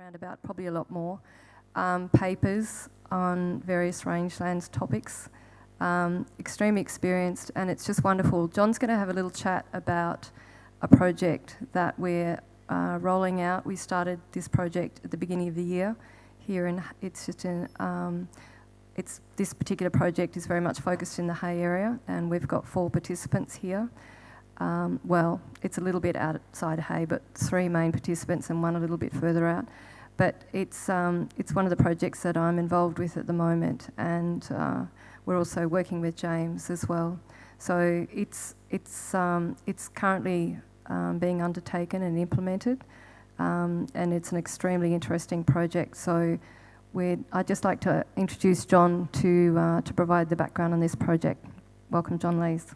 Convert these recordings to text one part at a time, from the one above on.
background about probably a lot more, papers on various rangelands topics. Extremely experienced, and it's just wonderful. John's going to have a little chat about a project that we're rolling out. We started this project at the beginning of the year here, and this particular project is very much focused in the Hay area, and we've got 4 participants here. Well, it's a little bit outside Hay, but 3 main participants and 1 a little bit further out. But it's one of the projects that I'm involved with at the moment, and we're also working with James as well. So it's currently being undertaken and implemented, and it's an extremely interesting project. So I'd just like to introduce John to provide the background on this project. Welcome, John Leys.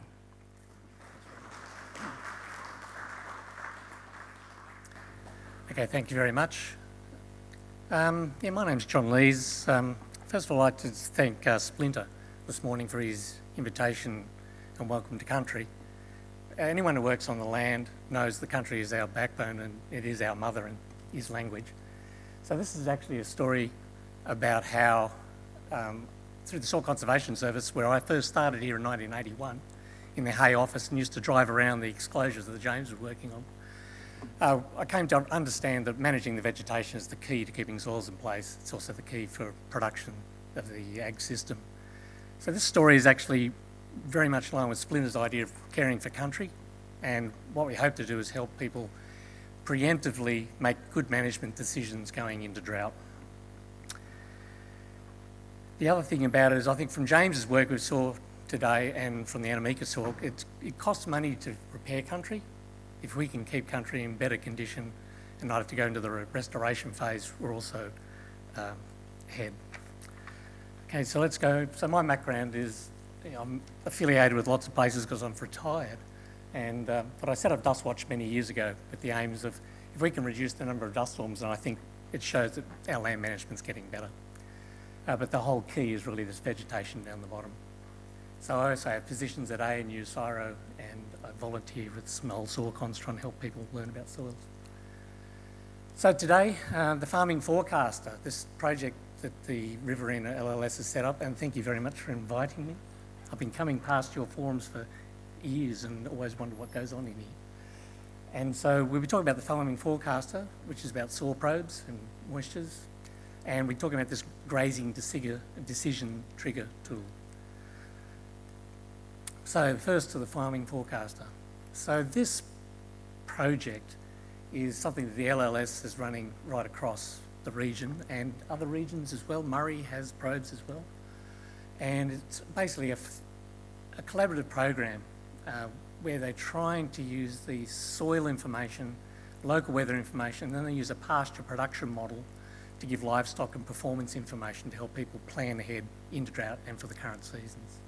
Okay, thank you very much. My name's John Leys. First of all, I'd like to thank Splinter this morning for his invitation and welcome to country. Anyone who works on the land knows the country is our backbone and it is our mother and is language. So this is actually a story about how, through the Soil Conservation Service, where I first started here in 1981 in the Hay office and used to drive around the exclosures that James was working on, I came to understand that managing the vegetation is the key to keeping soils in place. It's also the key for production of the ag system. So this story is actually very much in line with Splinter's idea of caring for country, and what we hope to do is help people preemptively make good management decisions going into drought. The other thing about it is, I think from James's work we saw today and from the Anamika soil, it costs money to repair country. If we can keep country in better condition and not have to go into the restoration phase, we're also ahead. Okay, so let's go. So my background is, I'm affiliated with lots of places because I'm retired, and but I set up DustWatch many years ago with the aims of, if we can reduce the number of dust storms, and I think it shows that our land management's getting better. But the whole key is really this vegetation down the bottom. So I also have positions at ANU, CSIRO, and I volunteer with some old soil cons trying to help people learn about soils. So today, the Farming Forecaster, this project that the Riverina LLS has set up, and thank you very much for inviting me. I've been coming past your forums for years and always wondered what goes on in here. And so we'll be talking about the Farming Forecaster, which is about soil probes and moistures, and we're talking about this grazing decision trigger tool. So first to the Farming Forecaster. So this project is something that the LLS is running right across the region and other regions as well. Murray has probes as well. And it's basically a collaborative program where they're trying to use the soil information, local weather information, and then they use a pasture production model to give livestock and performance information to help people plan ahead into drought and for the current seasons.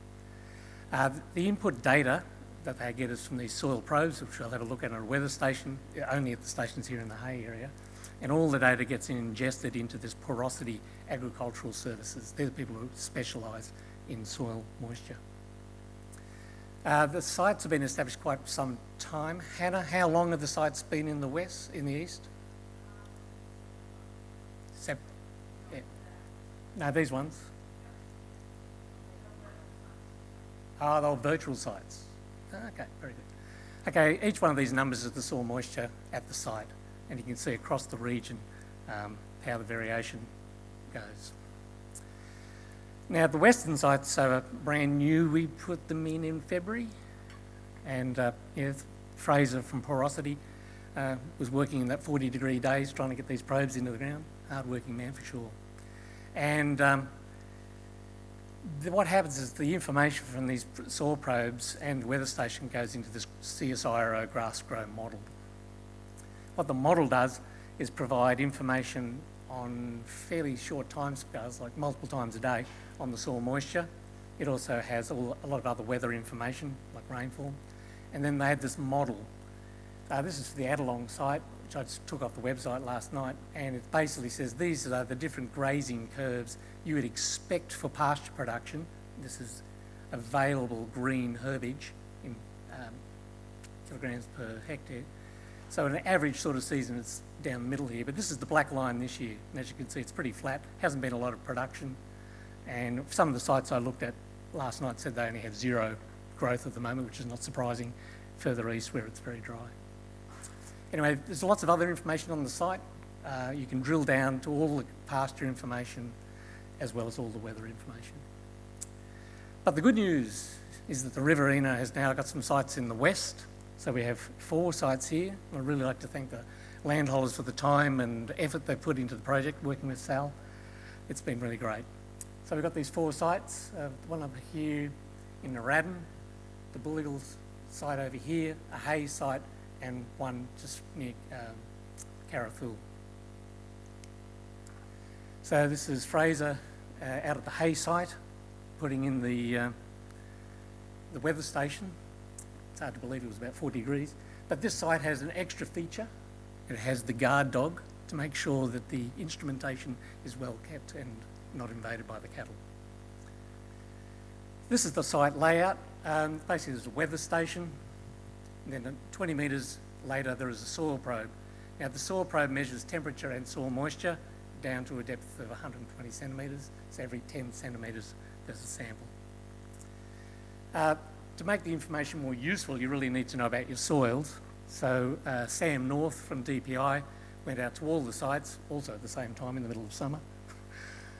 The input data that they get is from these soil probes, which I'll have a look at a weather station, only at the stations here in the Hay area. And all the data gets ingested into this porosity agricultural services. They're the people who specialise in soil moisture. The sites have been established quite some time. Hannah, how long have the sites been in the west, in the east? Yeah. No, these ones. Oh, they're virtual sites. Okay, very good. Okay, each one of these numbers is the soil moisture at the site, and you can see across the region how the variation goes. Now, the western sites are brand new. We put them in February, and Fraser from Porosity was working in that 40-degree days trying to get these probes into the ground. Hard-working man for sure. And what happens is the information from these soil probes and the weather station goes into this CSIRO grass grow model. What the model does is provide information on fairly short time scales, like multiple times a day, on the soil moisture. It also has a lot of other weather information, like rainfall. And then they had this model. This is for the Adelong site, which I just took off the website last night, and it basically says these are the different grazing curves you would expect for pasture production. This is available green herbage in kilograms per hectare. So an average sort of season, it's down the middle here, but this is the black line this year, and as you can see, it's pretty flat. Hasn't been a lot of production, and some of the sites I looked at last night said they only have zero growth at the moment, which is not surprising further east where it's very dry. Anyway, there's lots of other information on the site. You can drill down to all the pasture information as well as all the weather information. But the good news is that the Riverina has now got some sites in the west. So we have 4 sites here. I'd really like to thank the landholders for the time and effort they put into the project, working with Sal. It's been really great. So we've got these 4 sites, one over here in Narradin, the Bullygall site over here, a hay site, and one just near Carrathul. So this is Fraser out at the hay site, putting in the weather station. It's hard to believe it was about 40 degrees. But this site has an extra feature. It has the guard dog to make sure that the instrumentation is well kept and not invaded by the cattle. This is the site layout. Basically, there's a weather station, and then 20 metres later, there is a soil probe. Now, the soil probe measures temperature and soil moisture down to a depth of 120 centimetres. So every 10 centimetres, there's a sample. To make the information more useful, you really need to know about your soils. So Sam North from DPI went out to all the sites, also at the same time in the middle of summer,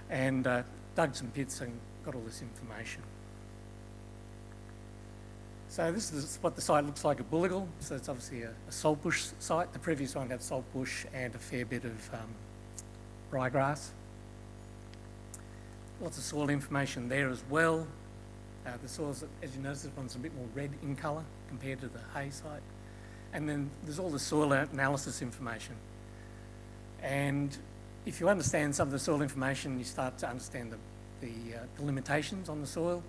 and dug some pits and got all this information. So this is what the site looks like at Bullygall. So it's obviously a saltbush site. The previous one had saltbush and a fair bit of ryegrass. Lots of soil information there as well. The soils, as you notice, this one's a bit more red in colour compared to the hay site. And then there's all the soil analysis information. And if you understand some of the soil information, you start to understand the limitations on the soil.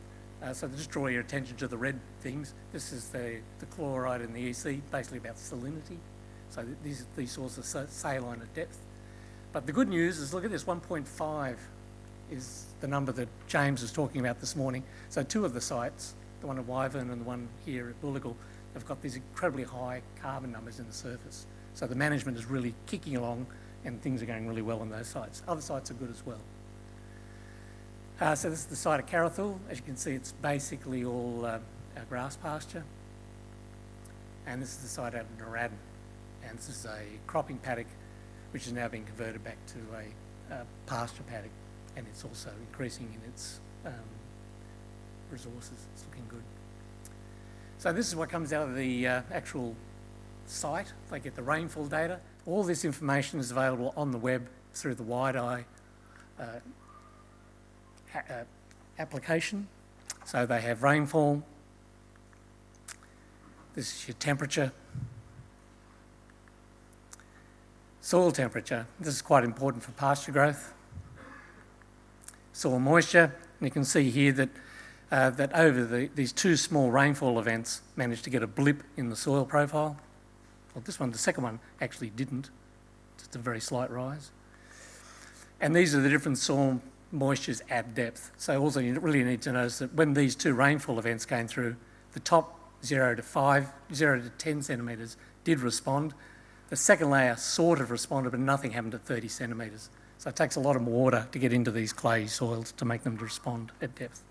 So just draw your attention to the red things. This is the chloride and the EC, basically about salinity. So these soils are saline at depth. But the good news is, look at this, 1.5 is the number that James was talking about this morning. So 2 of the sites, the one at Wyvern and the one here at Bullygall, have got these incredibly high carbon numbers in the surface. So the management is really kicking along and things are going really well on those sites. Other sites are good as well. So this is the site at Carrathul. As you can see, it's basically all our grass pasture. And this is the site out in Narradin. And this is a cropping paddock, which is now being converted back to a pasture paddock. And it's also increasing in its resources. It's looking good. So this is what comes out of the actual site. They get the rainfall data. All this information is available on the web through the WideEye application. So they have rainfall. This is your temperature. Soil temperature. This is quite important for pasture growth. Soil moisture. And you can see here that that over these 2 small rainfall events managed to get a blip in the soil profile. Well, this one, the second one, actually didn't. Just a very slight rise. And these are the different soil moistures at depth. So also you really need to notice that when these 2 rainfall events came through, the top 0 to 10 centimetres did respond. The second layer sort of responded, but nothing happened at 30 centimetres. So it takes a lot of water to get into these clayey soils to make them respond at depth.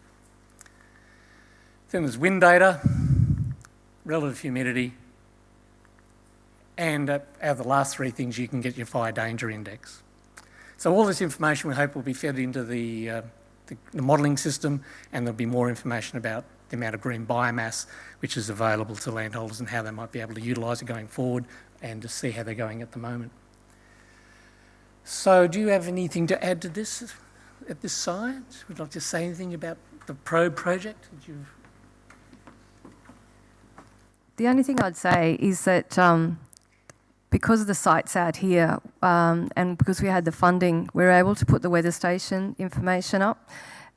Then there's wind data, relative humidity, and out of the last 3 things, you can get your fire danger index. So all this information we hope will be fed into the modelling system, and there'll be more information about the amount of green biomass which is available to landholders and how they might be able to utilise it going forward and to see how they're going at the moment. So do you have anything to add to this at this site? Would you like to say anything about the probe project? The only thing I'd say is that because the site's out here and because we had the funding, we were able to put the weather station information up,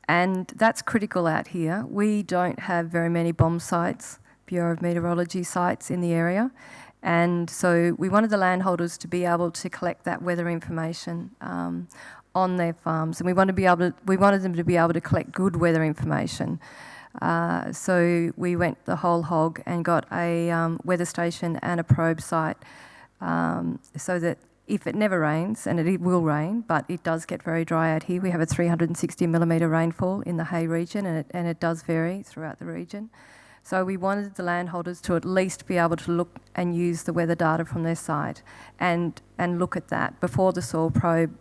and that's critical out here. We don't have very many BOM sites, Bureau of Meteorology sites in the area, and so we wanted the landholders to be able to collect that weather information on their farms, and we wanted them to be able to collect good weather information. So we went the whole hog and got a weather station and a probe site so that if it never rains, and it will rain, but it does get very dry out here. We have a 360 millimetre rainfall in the Hay region, and it does vary throughout the region. So we wanted the landholders to at least be able to look and use the weather data from their site and look at that before the soil probe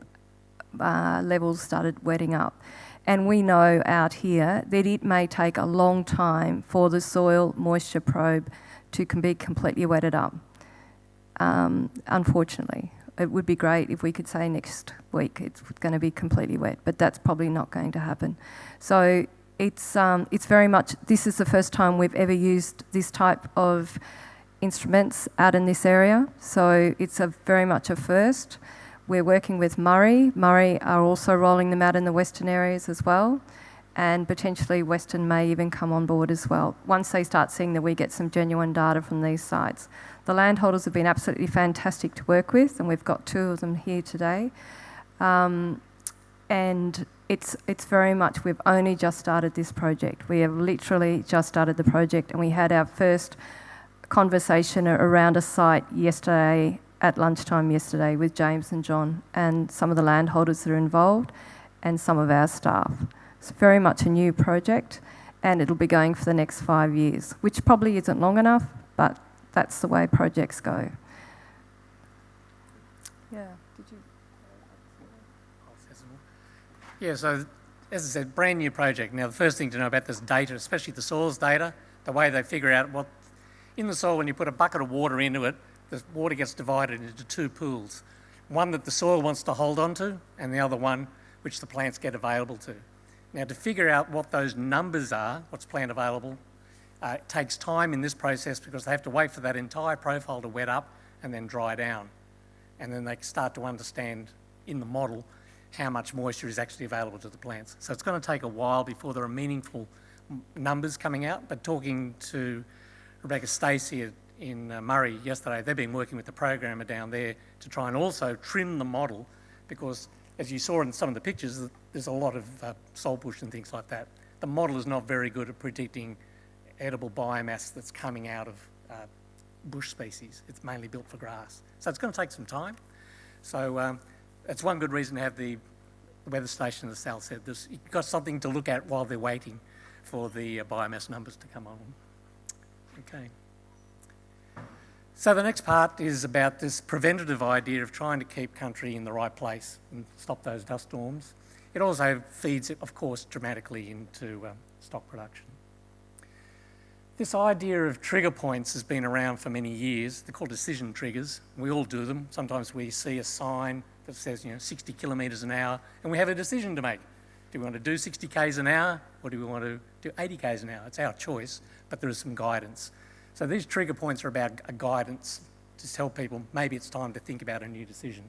levels started wetting up. And we know out here that it may take a long time for the soil moisture probe to be completely wetted up. Unfortunately, it would be great if we could say next week it's going to be completely wet, but that's probably not going to happen. So it's very much, this is the first time we've ever used this type of instruments out in this area, so it's very much a first. We're working with Murray. Murray are also rolling them out in the western areas as well, and potentially Western may even come on board as well, once they start seeing that we get some genuine data from these sites. The landholders have been absolutely fantastic to work with, and we've got 2 of them here today. And it's very much, we've only just started this project. We have literally just started the project, and we had our first conversation around a site yesterday, at lunchtime yesterday, with James and John and some of the landholders that are involved and some of our staff. It's very much a new project, and it'll be going for the next 5 years, which probably isn't long enough, but that's the way projects go. Yeah, did you? Yeah, so as I said, brand new project. Now, the first thing to know about this data, especially the soils data, the way they figure out what, in the soil, when you put a bucket of water into it, the water gets divided into 2 pools. One that the soil wants to hold on to, and the other one which the plants get available to. Now, to figure out what those numbers are, what's plant available, it takes time in this process because they have to wait for that entire profile to wet up and then dry down. And then they start to understand in the model how much moisture is actually available to the plants. So it's going to take a while before there are meaningful numbers coming out, but talking to Rebecca Stacey in Murray yesterday, they've been working with the programmer down there to try and also trim the model, because as you saw in some of the pictures, there's a lot of saltbush and things like that. The model is not very good at predicting edible biomass that's coming out of bush species. It's mainly built for grass. So it's going to take some time. So that's one good reason to have the weather station, as Sal said. You've got something to look at while they're waiting for the biomass numbers to come on. Okay. So the next part is about this preventative idea of trying to keep country in the right place and stop those dust storms. It also feeds, of course, dramatically into stock production. This idea of trigger points has been around for many years. They're called decision triggers. We all do them. Sometimes we see a sign that says, 60 kilometres an hour, and we have a decision to make. Do we want to do 60 k's an hour, or do we want to do 80 k's an hour? It's our choice, but there is some guidance. So these trigger points are about a guidance to tell people maybe it's time to think about a new decision.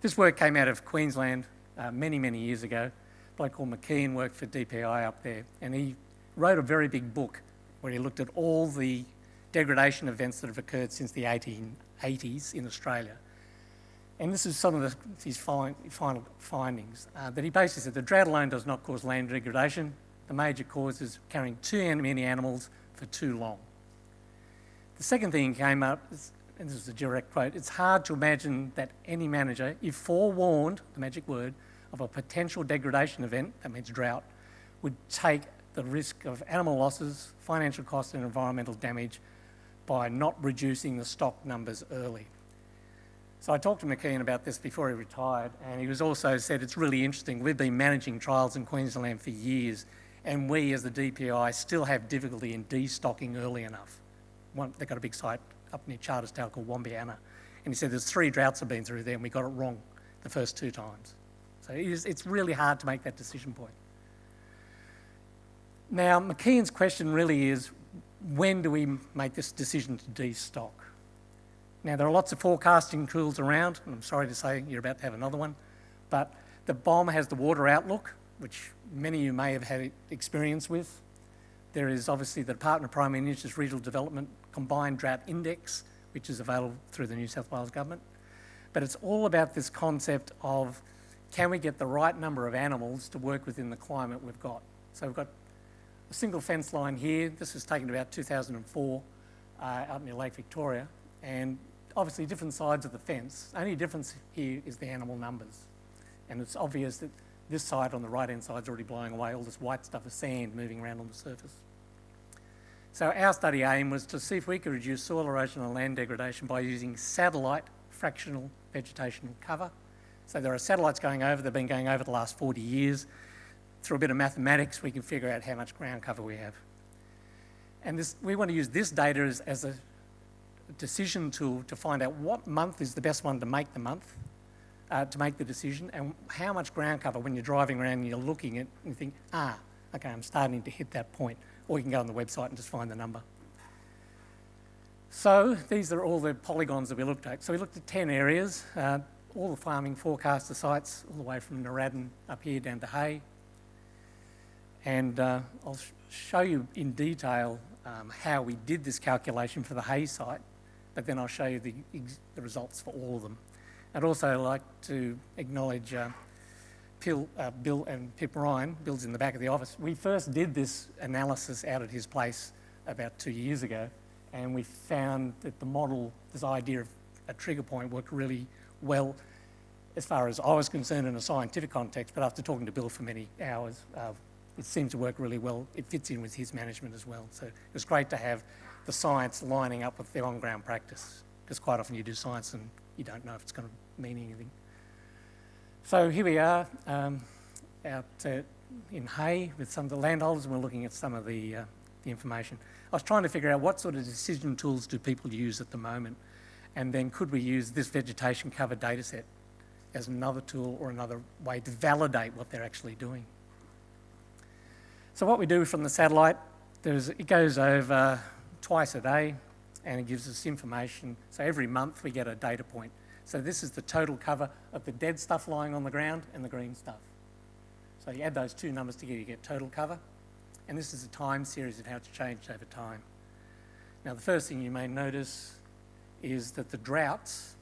This work came out of Queensland many, many years ago. A bloke called McKean worked for DPI up there, and he wrote a very big book where he looked at all the degradation events that have occurred since the 1880s in Australia. And this is some of his final findings, that he basically said the drought alone does not cause land degradation. The major cause is carrying too many animals for too long. The second thing came up, and this is a direct quote, it's hard to imagine that any manager, if forewarned, the magic word, of a potential degradation event, that means drought, would take the risk of animal losses, financial costs and environmental damage by not reducing the stock numbers early. So I talked to McKean about this before he retired, and he was also said it's really interesting. We've been managing trials in Queensland for years, and we as the DPI still have difficulty in destocking early enough. They've got a big site up near Charterstown called Wombiana, and he said there's 3 droughts I've been through there and we got it wrong the first 2 times. So it's really hard to make that decision point. Now, McKean's question really is, when do we make this decision to destock? Now, there are lots of forecasting tools around, and I'm sorry to say you're about to have another one, but the BOM has the water outlook, which many of you may have had experience with. There is obviously the Department of Primary Minister's Regional Development Combined Drought Index, which is available through the New South Wales Government. But it's all about this concept of, can we get the right number of animals to work within the climate we've got? So we've got a single fence line here. This was taken about 2004 out near Lake Victoria. And obviously different sides of the fence. Only difference here is the animal numbers. And it's obvious that this side on the right-hand side is already blowing away. All this white stuff is sand moving around on the surface. So our study aim was to see if we could reduce soil erosion and land degradation by using satellite fractional vegetation cover. So there are satellites going over, they've been going over the last 40 years. Through a bit of mathematics, we can figure out how much ground cover we have. And we want to use this data as a decision tool to find out what month is the best one to make the month, to make the decision, and how much ground cover when you're driving around and you're looking at and you think, okay, I'm starting to hit that point. Or you can go on the website and just find the number. So these are all the polygons that we looked at. So we looked at 10 areas, all the farming forecaster sites, all the way from Narradin up here down to Hay. And I'll show you in detail how we did this calculation for the Hay site, but then I'll show you the results for all of them. I'd also like to acknowledge Bill and Pip Ryan. Bill's in the back of the office. We first did this analysis out at his place about 2 years ago, and we found that the model, this idea of a trigger point, worked really well as far as I was concerned in a scientific context, but after talking to Bill for many hours, it seems to work really well. It fits in with his management as well. So it was great to have the science lining up with the on-ground practice, because quite often you do science and you don't know if it's going to mean anything. So here we are out in Hay with some of the landholders, and we're looking at some of the information. I was trying to figure out what sort of decision tools do people use at the moment, and then could we use this vegetation cover data set as another tool or another way to validate what they're actually doing. So what we do from the satellite, it goes over twice a day, and it gives us information. So every month we get a data point. So this is the total cover of the dead stuff lying on the ground and the green stuff. So you add those two numbers together, you get total cover. And this is a time series of how it's changed over time. Now, the first thing you may notice is that the droughts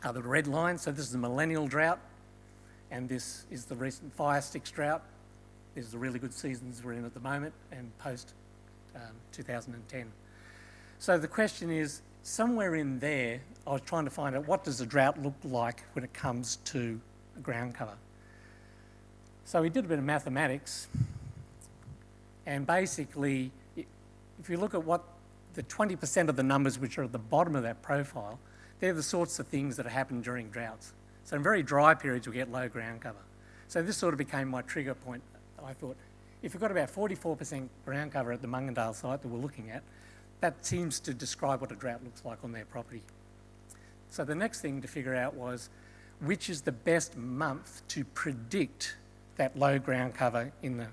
are the red line. So this is the millennial drought, and this is the recent fire sticks drought. These are the really good seasons we're in at the moment, and post 2010. So the question is, somewhere in there, I was trying to find out what does a drought look like when it comes to ground cover. So we did a bit of mathematics, and basically, if you look at what the 20% of the numbers which are at the bottom of that profile, they're the sorts of things that happen during droughts. So in very dry periods, we get low ground cover. So this sort of became my trigger point. I thought, if we've got about 44% ground cover at the Mungandale site that we're looking at, that seems to describe what a drought looks like on their property. So the next thing to figure out was, which is the best month to predict that low ground cover in the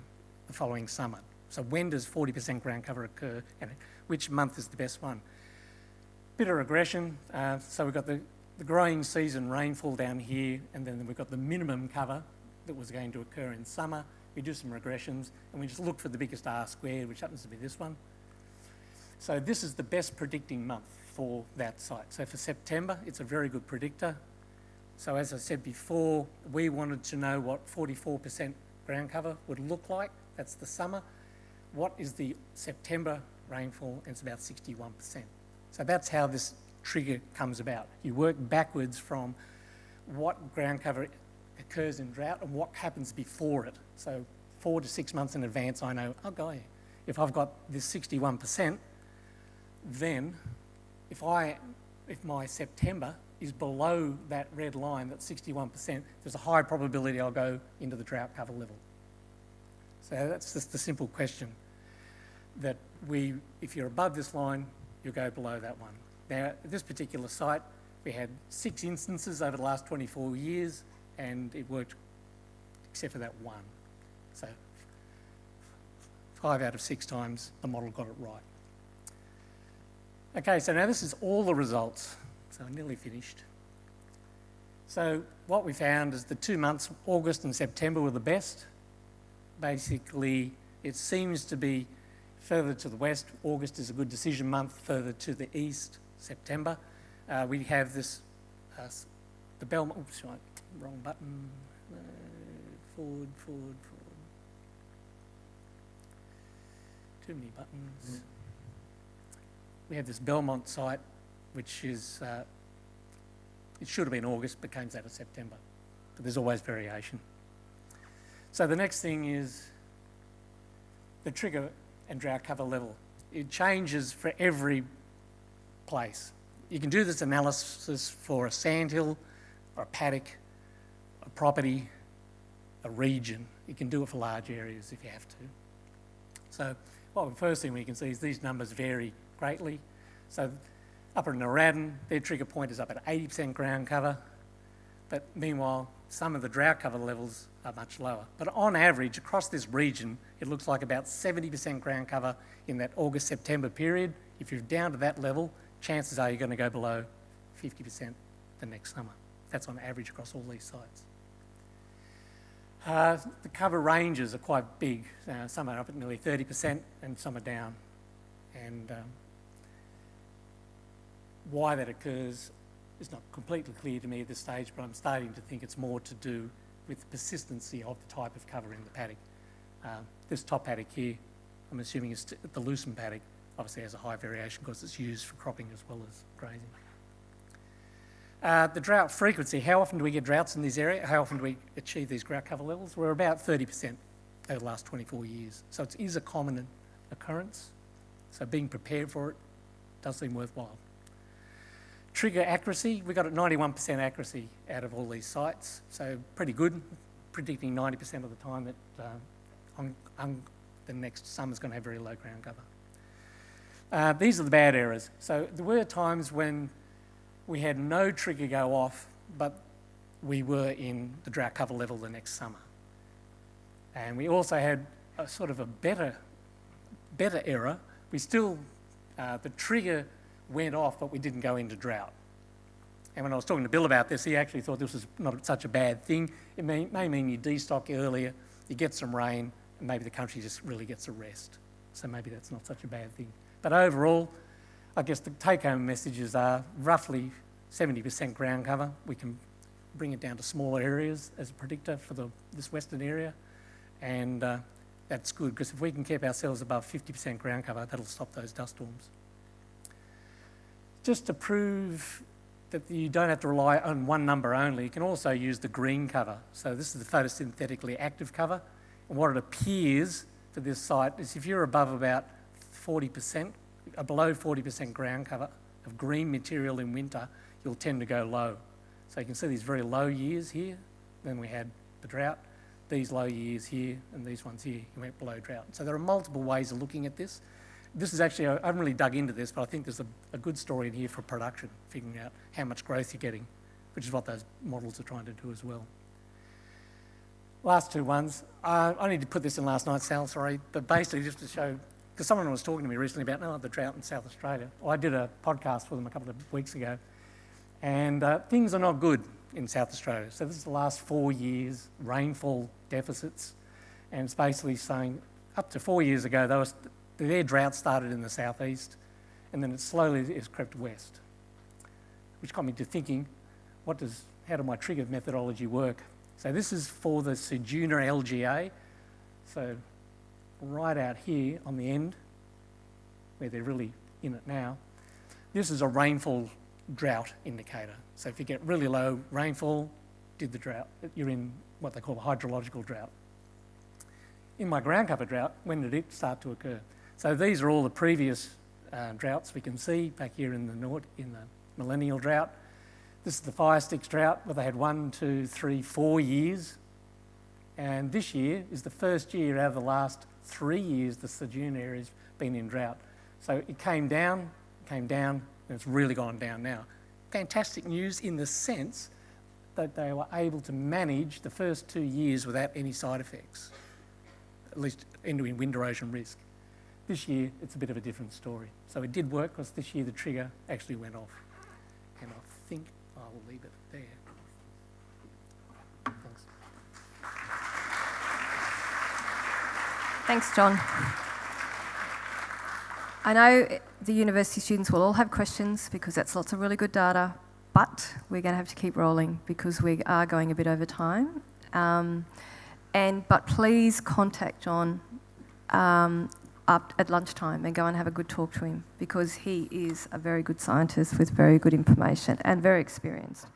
following summer? So when does 40% ground cover occur, and which month is the best one? Bit of regression. So we've got the growing season rainfall down here, and then we've got the minimum cover that was going to occur in summer. We do some regressions, and we just look for the biggest R squared, which happens to be this one. So this is the best predicting month for that site. So for September, it's a very good predictor. So as I said before, we wanted to know what 44% ground cover would look like. That's the summer. What is the September rainfall? And it's about 61%. So that's how this trigger comes about. You work backwards from what ground cover occurs in drought and what happens before it. So 4 to 6 months in advance, I know, oh, God, if I've got this 61%, then if my September is below that red line, that's 61%, there's a high probability I'll go into the drought cover level. So that's just the simple question, that if you're above this line, you'll go below that one. Now, at this particular site, we had 6 instances over the last 24 years, and it worked except for that one. So 5 out of 6 times the model got it right. Okay, so now this is all the results. So I'm nearly finished. So what we found is the 2 months, August and September, were the best. Basically, it seems to be further to the west. August is a good decision month. Further to the east, September. We have this, the Belmont, oops, right, wrong button. Forward. Too many buttons. We have this Belmont site which is, it should have been August, but comes out of September. But there's always variation. So the next thing is the trigger and drought cover level. It changes for every place. You can do this analysis for a sandhill, or a paddock, a property, a region. You can do it for large areas if you have to. So, well, the first thing we can see is these numbers vary greatly. So up in Narradin, their trigger point is up at 80% ground cover, but meanwhile, some of the drought cover levels are much lower. But on average, across this region, it looks like about 70% ground cover in that August-September period. If you're down to that level, chances are you're going to go below 50% the next summer. That's on average across all these sites. The cover ranges are quite big. Some are up at nearly 30% and some are down. And why that occurs is not completely clear to me at this stage, but I'm starting to think it's more to do with the persistency of the type of cover in the paddock. This top paddock here, I'm assuming it's the Lucerne paddock, obviously has a high variation because it's used for cropping as well as grazing. The drought frequency, how often do we get droughts in this area? How often do we achieve these drought cover levels? We're about 30% over the last 24 years. So it is a common occurrence. So being prepared for it does seem worthwhile. Trigger accuracy, we got at 91% accuracy out of all these sites. So pretty good, predicting 90% of the time that the next summer's going to have very low ground cover. These are the bad errors. So there were times when we had no trigger go off, but we were in the drought cover level the next summer. And we also had a sort of a better error. We still, the trigger went off, but we didn't go into drought. And when I was talking to Bill about this, he actually thought this was not such a bad thing. It may mean you destock earlier, you get some rain, and maybe the country just really gets a rest. So maybe that's not such a bad thing. But overall, I guess the take-home messages are roughly 70% ground cover. We can bring it down to smaller areas as a predictor for this western area. And that's good, because if we can keep ourselves above 50% ground cover, that'll stop those dust storms. Just to prove that you don't have to rely on one number only, you can also use the green cover. So this is the photosynthetically active cover. And what it appears for this site is if you're above about 40%, below 40% ground cover of green material in winter, you'll tend to go low. So you can see these very low years here, when we had the drought, these low years here, and these ones here, you went below drought. So there are multiple ways of looking at this. This is actually, I haven't really dug into this, but I think there's a good story in here for production, figuring out how much growth you're getting, which is what those models are trying to do as well. Last two ones. I need to put this in last night, Sal, sorry, but basically just to show, because someone was talking to me recently about the drought in South Australia. Well, I did a podcast with them a couple of weeks ago, and things are not good in South Australia. So this is the last 4 years, rainfall deficits, and it's basically saying up to 4 years ago, their drought started in the southeast, and then it slowly has crept west, which got me to thinking, how do my trigger methodology work? So this is for the Ceduna LGA. So right out here on the end, where they're really in it now, this is a rainfall drought indicator. So if you get really low rainfall, did the drought, you're in what they call a hydrological drought. In my ground cover drought, when did it start to occur? So these are all the previous droughts we can see back here in the north, in the millennial drought. This is the fire sticks drought, where they had 1, 2, 3, 4 years. And this year is the first year out of the last 3 years the Ceduna area's been in drought. So it came down, and it's really gone down now. Fantastic news in the sense that they were able to manage the first 2 years without any side effects, at least ending wind erosion risk. This year, it's a bit of a different story. So it did work, because this year the trigger actually went off. And I think I will leave it there. Thanks. Thanks, John. I know the university students will all have questions, because that's lots of really good data, but we're going to have to keep rolling because we are going a bit over time. But please contact John up at lunchtime and go and have a good talk to him, because he is a very good scientist with very good information and very experienced.